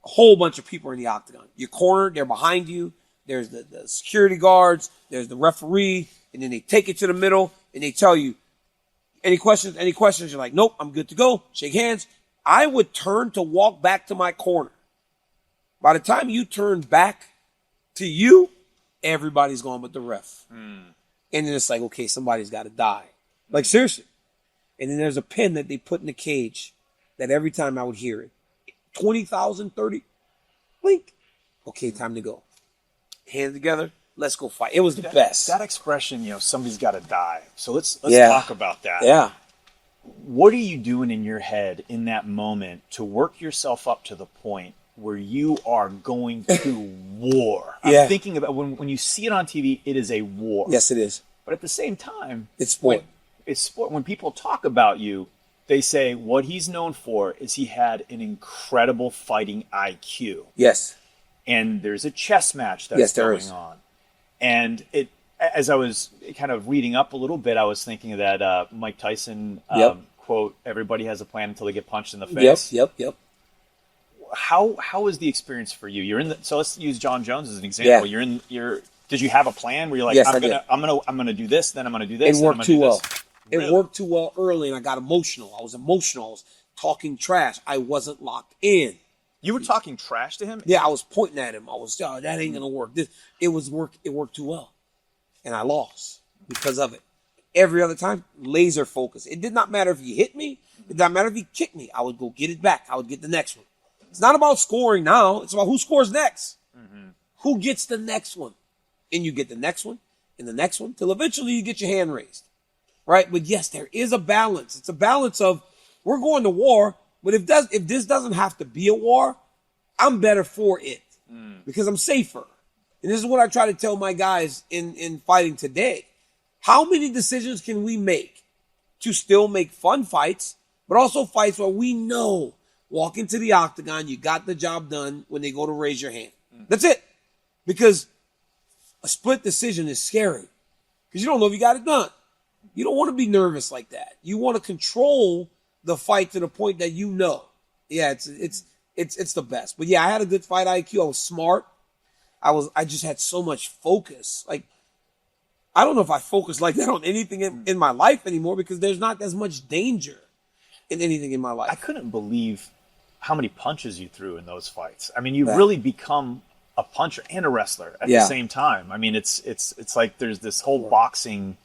A whole bunch of people are in the octagon. You're cornered. They're behind you. There's the security guards. There's the referee. And then they take it to the middle and they tell you, Any questions? Any questions? You're like, nope, I'm good to go. Shake hands. I would turn to walk back to my corner. By the time you turn back to you, everybody's gone but the ref. And then it's like, okay, somebody's got to die. Like, seriously. And then there's a pin that they put in the cage that every time I would hear it. 20,000, 30, blink. Okay, time to go. Hands together. Let's go fight. It was the best. That expression, somebody's got to die. So let's talk about that. Yeah. What are you doing in your head in that moment to work yourself up to the point where you are going to war? Yeah. I'm thinking about when you see it on TV, it is a war. Yes, it is. But at the same time, It's sport. It's sport. When people talk about you, they say what he's known for is he had an incredible fighting IQ. Yes. And there's a chess match that's going on. And as I was kind of reading up a little bit, I was thinking of that Mike Tyson quote, everybody has a plan until they get punched in the face. Yep. How was the experience for you? So let's use John Jones as an example. Yeah. Did you have a plan where you're like, Yes, I'm gonna do this, then I'm gonna do this? It worked too well. Really? It worked too well early, and I got emotional. I was emotional. I was talking trash. I wasn't locked in. You were talking trash to him? Yeah, I was pointing at him. I was, that ain't gonna work. It worked too well, and I lost because of it. Every other time, laser focus. It did not matter if he hit me. It did not matter if he kicked me. I would go get it back. I would get the next one. It's not about scoring now. It's about who scores next. Who gets the next one, and you get the next one, and the next one, till eventually you get your hand raised, right? But yes, there is a balance. It's a balance of we're going to war. But if this doesn't have to be a war, I'm better for it because I'm safer. And this is what I try to tell my guys in fighting today. How many decisions can we make to still make fun fights, but also fights where we know walk into the octagon, you got the job done when they go to raise your hand. That's it. Because a split decision is scary because you don't know if you got it done. You don't want to be nervous like that. You want to control the fight to the point that you know. Yeah, it's the best. But yeah, I had a good fight IQ. I was smart. I just had so much focus. Like, I don't know if I focus like that on anything in my life anymore because there's not as much danger in anything in my life. I couldn't believe how many punches you threw in those fights. I mean, you've really become a puncher and a wrestler at the same time. I mean, it's like there's this whole boxing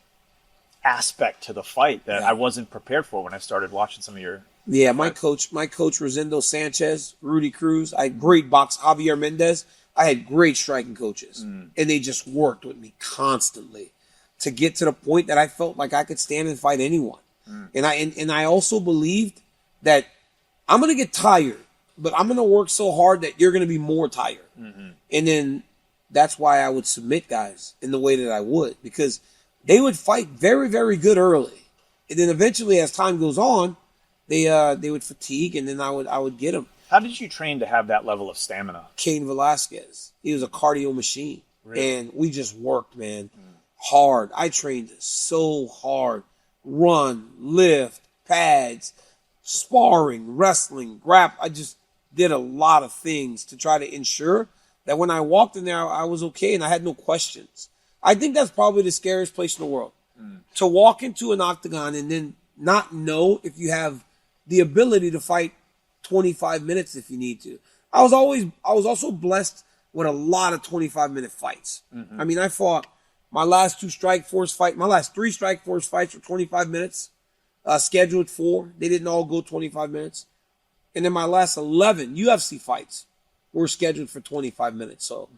aspect to the fight that I wasn't prepared for when I started watching some of your my coach Rosendo Sanchez, Rudy Cruz, I had great box, Javier Mendez. I had great striking coaches, and they just worked with me constantly to get to the point that I felt like I could stand and fight anyone. And I also believed that I'm going to get tired, but I'm going to work so hard that you're going to be more tired. And then that's why I would submit guys in the way that I would, because they would fight very, very good early. And then eventually, as time goes on, they would fatigue, and then I would get them. How did you train to have that level of stamina? Cain Velasquez. He was a cardio machine. Really? And we just worked, man, hard. I trained so hard. Run, lift, pads, sparring, wrestling, grap. I just did a lot of things to try to ensure that when I walked in there, I was okay and I had no questions. I think that's probably the scariest place in the world. To walk into an octagon and then not know if you have the ability to fight 25 minutes if you need to. I was also blessed with a lot of 25-minute fights. I mean, I fought my last three Strike Force fights were 25 minutes, scheduled 4. They didn't all go 25 minutes. And then my last 11 UFC fights were scheduled for 25 minutes. So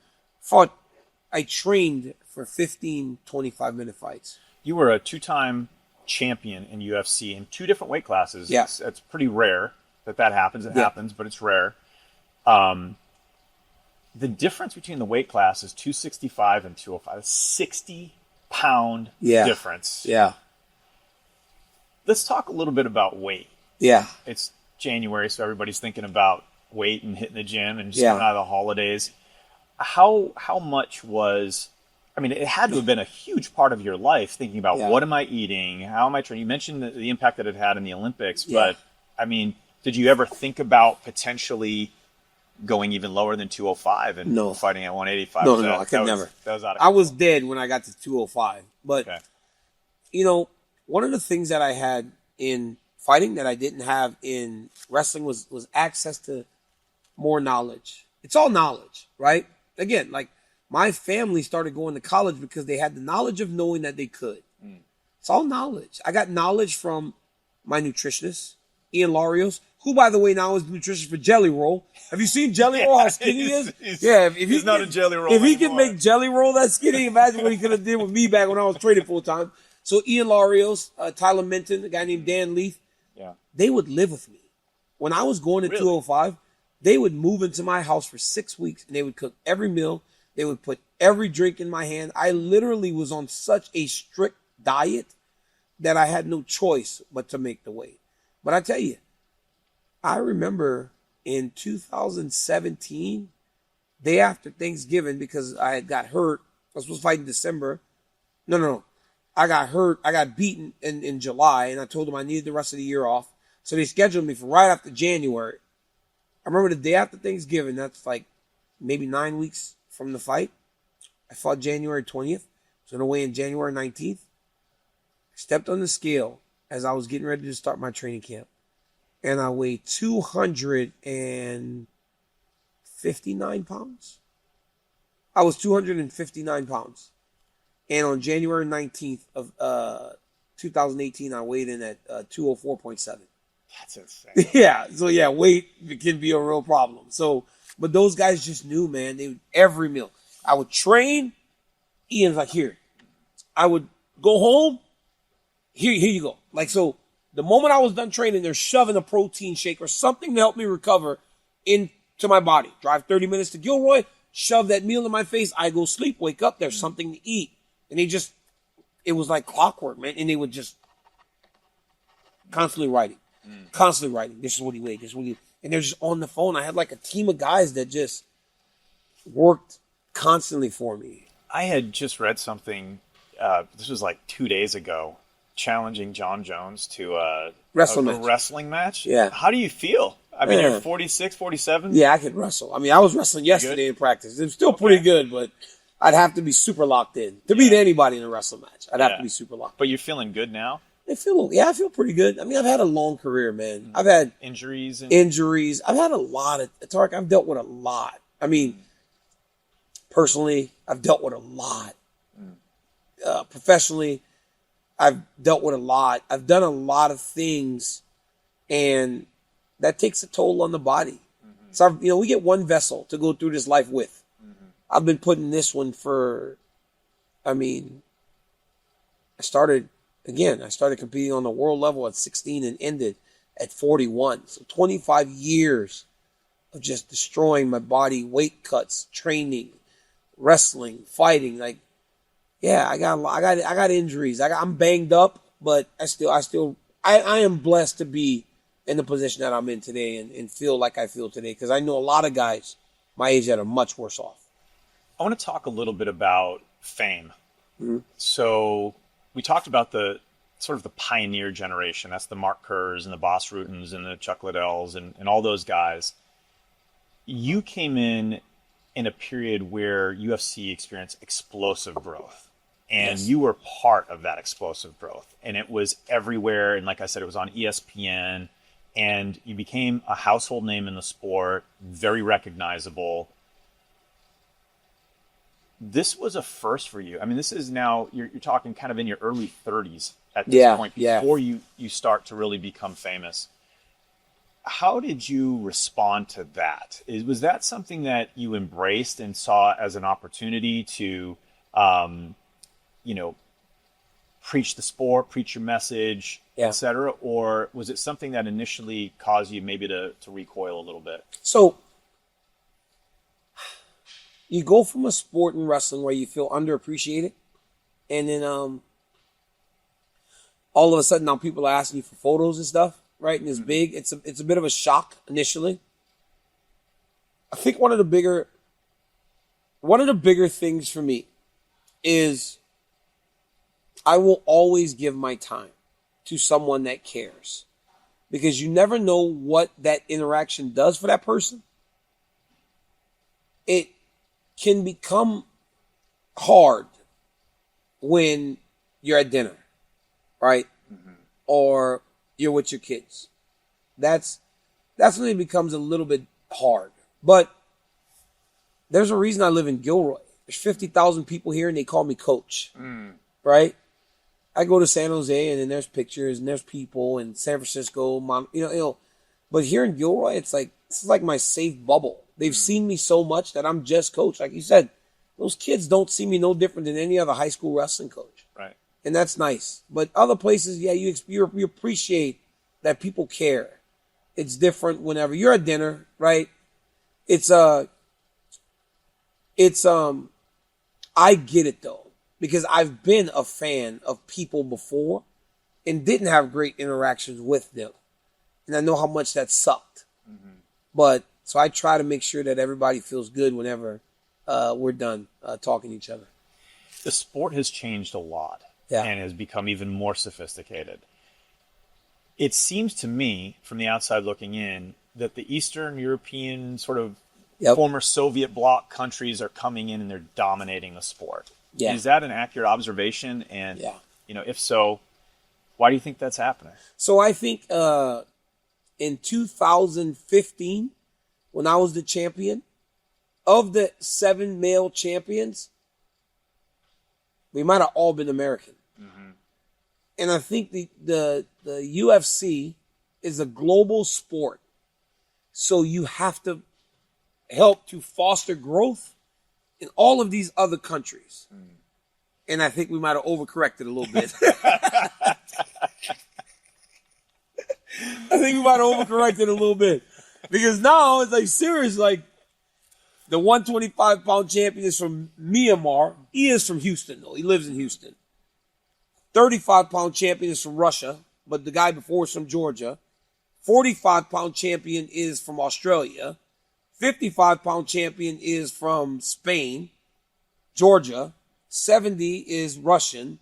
I trained for 15, 25-minute fights. You were a 2-time champion in UFC in 2 different weight classes. Yeah. It's pretty rare that happens. It happens, but it's rare. The difference between the weight classes, 265 and 205, 60-pound difference. Yeah. Let's talk a little bit about weight. Yeah. It's January, so everybody's thinking about weight and hitting the gym and just coming out of the holidays. How much was... I mean, it had to have been a huge part of your life, thinking about what am I eating? How am I training? You mentioned the impact that it had in the Olympics, but, I mean, did you ever think about potentially going even lower than 205 and fighting at 185? No, I could never. That was out of I was dead when I got to 205. But, you know, one of the things that I had in fighting that I didn't have in wrestling was access to more knowledge. It's all knowledge, right? Again, like my family started going to college because they had the knowledge of knowing that they could. It's all knowledge. I got knowledge from my nutritionist, Ian Larios, who, by the way, now is the nutritionist for Jelly Roll. Have you seen Jelly Roll, how skinny he is? If he's not a Jelly Roll If he anymore. can make Jelly Roll that skinny, imagine what he could have did with me back when I was training full time. So Ian Larios, Tyler Minton, a guy named Dan Leith, they would live with me. When I was going to 205, they would move into my house for 6 weeks, and they would cook every meal. They would put every drink in my hand. I literally was on such a strict diet that I had no choice but to make the weight. But I tell you, I remember in 2017, day after Thanksgiving, because I had got hurt. I was supposed to fight in December. No. I got hurt. I got beaten in July, and I told them I needed the rest of the year off. So they scheduled me for right after January. I remember the day after Thanksgiving, that's like maybe 9 weeks from the fight. I fought January 20th. I was going to weigh in January 19th. I stepped on the scale as I was getting ready to start my training camp. And I weighed 259 pounds. I was 259 pounds. And on January 19th of 2018, I weighed in at 204.7. That's insane. Yeah. So, yeah, weight can be a real problem. So, but those guys just knew, man. They would, every meal. I would train. Ian's like, here. I would go home. Here you go. Like, so the moment I was done training, they're shoving a protein shake or something to help me recover into my body. Drive 30 minutes to Gilroy, shove that meal in my face. I go sleep, wake up, there's something to eat. And it was like clockwork, man. And they would just constantly writing. This is what he weighed. This is what he, and they're just on the phone. I had like a team of guys that just worked constantly for me. I had just read something, this was like 2 days ago, challenging John Jones to a wrestling match. Yeah. How do you feel? I mean, you're 46, 47? Yeah, I could wrestle. I mean, I was wrestling yesterday in practice. It was still pretty good, but I'd have to be super locked in. To beat anybody in a wrestling match, I'd have to be super locked in. But you're feeling good now? I feel pretty good. I mean, I've had a long career, man. I've had injuries. I've had a lot of, Tarek, I've dealt with a lot. I mean, personally, I've dealt with a lot. Professionally, I've dealt with a lot. I've done a lot of things, and that takes a toll on the body. So, we get one vessel to go through this life with. I've been putting this one for, I started competing on the world level at 16 and ended at 41. So 25 years of just destroying my body, weight cuts, training, wrestling, fighting. Like, yeah, I got injuries. I'm banged up, but I am blessed to be in the position that I'm in today and feel like I feel today, because I know a lot of guys my age that are much worse off. I want to talk a little bit about fame. So we talked about the sort of the pioneer generation. That's the Mark Kerrs and the Bas Rutens and the Chuck Liddells and all those guys. You came in a period where UFC experienced explosive growth. And you were part of that explosive growth. And it was everywhere. And like I said, it was on ESPN. And you became a household name in the sport, very recognizable. This was a first for you. I mean, this is now, you're talking kind of in your early 30s at this point, before you start to really become famous. How did you respond to that? Was that something that you embraced and saw as an opportunity to, preach the sport, preach your message, et cetera? Or was it something that initially caused you maybe to recoil a little bit? So, you go from a sport in wrestling where you feel underappreciated, and then all of a sudden now people are asking you for photos and stuff, right? And it's big. It's a bit of a shock initially. I think one of the bigger things for me is I will always give my time to someone that cares, because you never know what that interaction does for that person. It can become hard when you're at dinner, right? or you're with your kids. That's when it becomes a little bit hard. But there's a reason I live in Gilroy. There's 50,000 people here, and they call me coach, right? I go to San Jose, and then there's pictures, and there's people, and San Francisco, But here in Gilroy, this is like my safe bubble. They've seen me so much that I'm just coach. Like you said, those kids don't see me no different than any other high school wrestling coach. Right. And that's nice. But other places, yeah, you appreciate that people care. It's different whenever you're at dinner, right? I get it though, because I've been a fan of people before and didn't have great interactions with them. And I know how much that sucked. But so I try to make sure that everybody feels good whenever we're done talking to each other. The sport has changed a lot and has become even more sophisticated. It seems to me, from the outside looking in, that the Eastern European sort of former Soviet bloc countries are coming in and they're dominating the sport. Yeah. Is that an accurate observation? And if so, why do you think that's happening? So I think in 2015, when I was the champion, of the 7 male champions, we might have all been American. And I think the UFC is a global sport. So you have to help to foster growth in all of these other countries. And I think we might have overcorrected a little bit. I think we might have overcorrected a little bit. Because now it's like serious, like the 125-pound champion is from Myanmar. He is from Houston, though. He lives in Houston. 35-pound champion is from Russia, but the guy before is from Georgia. 45-pound champion is from Australia. 55-pound champion is from Spain, Georgia. 70 is Russian.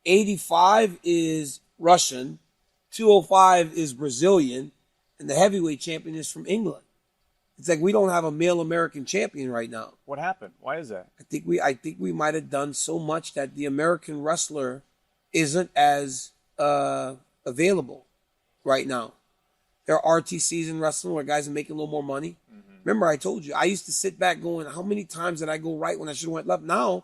85 is Russian. 205 is Brazilian. And the heavyweight champion is from England. It's like we don't have a male American champion right now. What happened? Why is that? I think we might have done so much that the American wrestler isn't as available right now. There are RTCs in wrestling where guys are making a little more money. Remember, I told you, I used to sit back going, how many times did I go right when I should have went left? Now,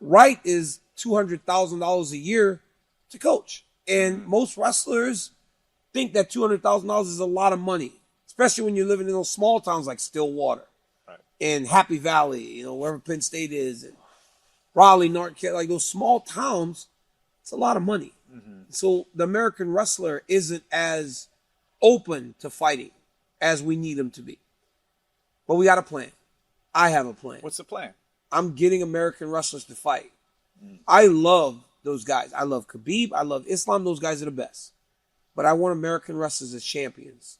right is $200,000 a year to coach. And most wrestlers think that $200,000 is a lot of money, especially when you're living in those small towns like Stillwater and Happy Valley, wherever Penn State is, and Raleigh, North Carolina, like those small towns. It's a lot of money. So the American wrestler isn't as open to fighting as we need him to be. But we got a plan. I have a plan. What's the plan? I'm getting American wrestlers to fight. I love those guys. I love Khabib. I love Islam. Those guys are the best. But I want American wrestlers as champions.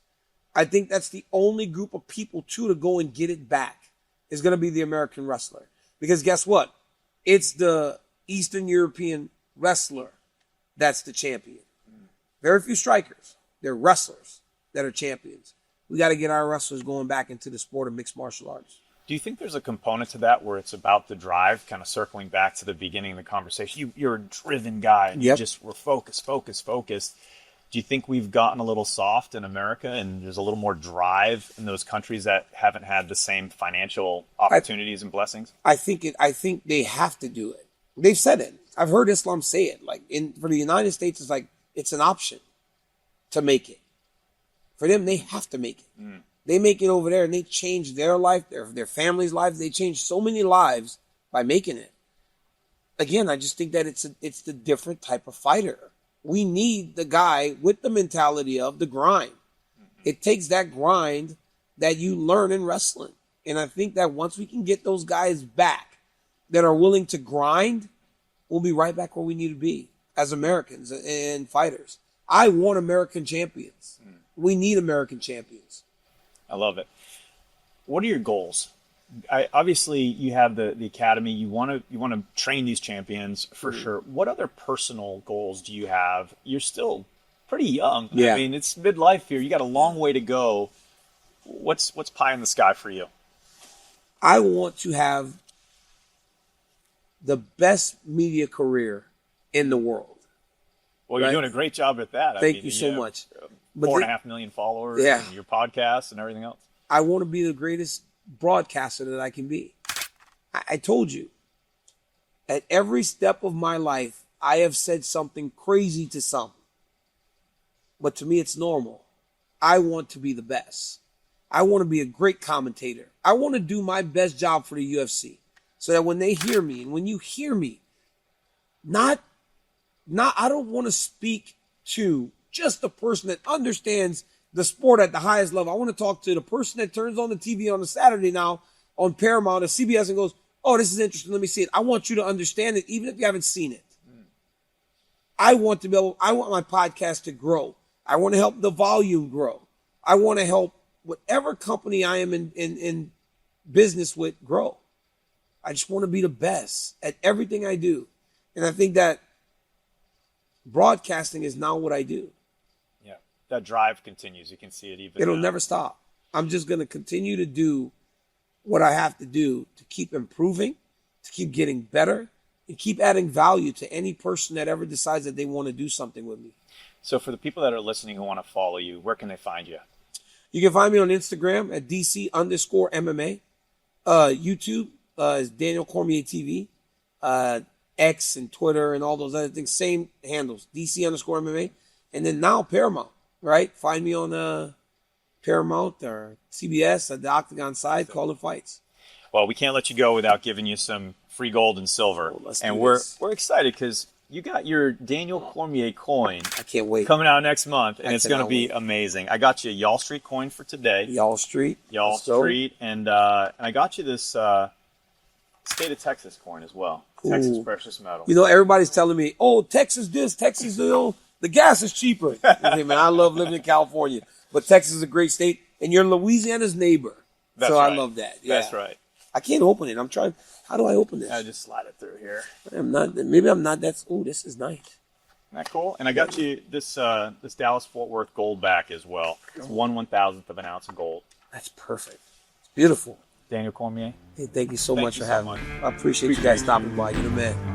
I think that's the only group of people, too, to go and get it back is going to be the American wrestler. Because guess what? It's the Eastern European wrestler that's the champion. Very few strikers. They're wrestlers that are champions. We got to get our wrestlers going back into the sport of mixed martial arts. Do you think there's a component to that where it's about the drive, kind of circling back to the beginning of the conversation? You're a driven guy, and you just were focused. Do you think we've gotten a little soft in America and there's a little more drive in those countries that haven't had the same financial opportunities and blessings? I think they have to do it. They've said it. I've heard Islam say it. Like for the United States, it's like it's an option to make it. For them, they have to make it. They make it over there, and they change their life, their family's lives. They change so many lives by making it. Again, I just think that it's the different type of fighter. We need the guy with the mentality of the grind. It takes that grind that you learn in wrestling. And I think that once we can get those guys back that are willing to grind, we'll be right back where we need to be as Americans and fighters. I want American champions. We need American champions. I love it. What are your goals? Obviously, you have the academy. You want to train these champions for sure. What other personal goals do you have? You're still pretty young. Yeah. I mean, it's midlife here. You got a long way to go. What's pie in the sky for you? I want to have the best media career in the world. Well, you're right? doing a great job at that. Thank you so much. But 4.5 million followers, Yeah. and your podcast and everything else. I want to be the greatest broadcaster that I can be. I told you, at every step of my life, I have said something crazy to some. But to me, it's normal. I want to be the best. I want to be a great commentator. I want to do my best job for the UFC so that when they hear me, and when you hear me, I don't want to speak to just the person that understands the sport at the highest level. I want to talk to the person that turns on the TV on a Saturday now on Paramount or CBS and goes, oh, this is interesting. Let me see it. I want you to understand it, even if you haven't seen it. I want my podcast to grow. I want to help the volume grow. I want to help whatever company I am in business with grow. I just want to be the best at everything I do. And I think that broadcasting is now what I do. Yeah, that drive continues. You can see it even It'll now. never stop. I'm just going to continue to do what I have to do to keep improving, to keep getting better, and keep adding value to any person that ever decides that they want to do something with me. So for the people that are listening who want to follow you, where can they find you? You can find me on Instagram at DC_MMA. YouTube is Daniel Cormier TV. X and Twitter and all those other things, same handles, DC_MMA. And then now Paramount, right? Find me on Paramount or CBS at the Octagon side, calling fights. Well, we can't let you go without giving you some free gold and silver. And we're excited because you got your Daniel Cormier coin. I can't wait. Coming out next month, and it's going to be wait. amazing. I got you a Y'all Street coin for today. Y'all Street. And I got you this State of Texas coin as well. Texas precious metal. You know, everybody's telling me, oh, Texas this, Texas, the gas is cheaper. Hey, man, I love living in California. But Texas is a great state, and you're Louisiana's neighbor. That's so right. I love that. Yeah. That's right. I can't open it. I'm trying. How do I open this? I just slide it through here. Maybe I'm not. This is nice. Isn't that cool? And I got you this Dallas-Fort Worth gold back as well. It's 1/1000th of an ounce of gold. That's perfect. It's beautiful. Daniel Cormier. Hey, thank you so much for having much. me. I appreciate you guys stopping by. You're the man.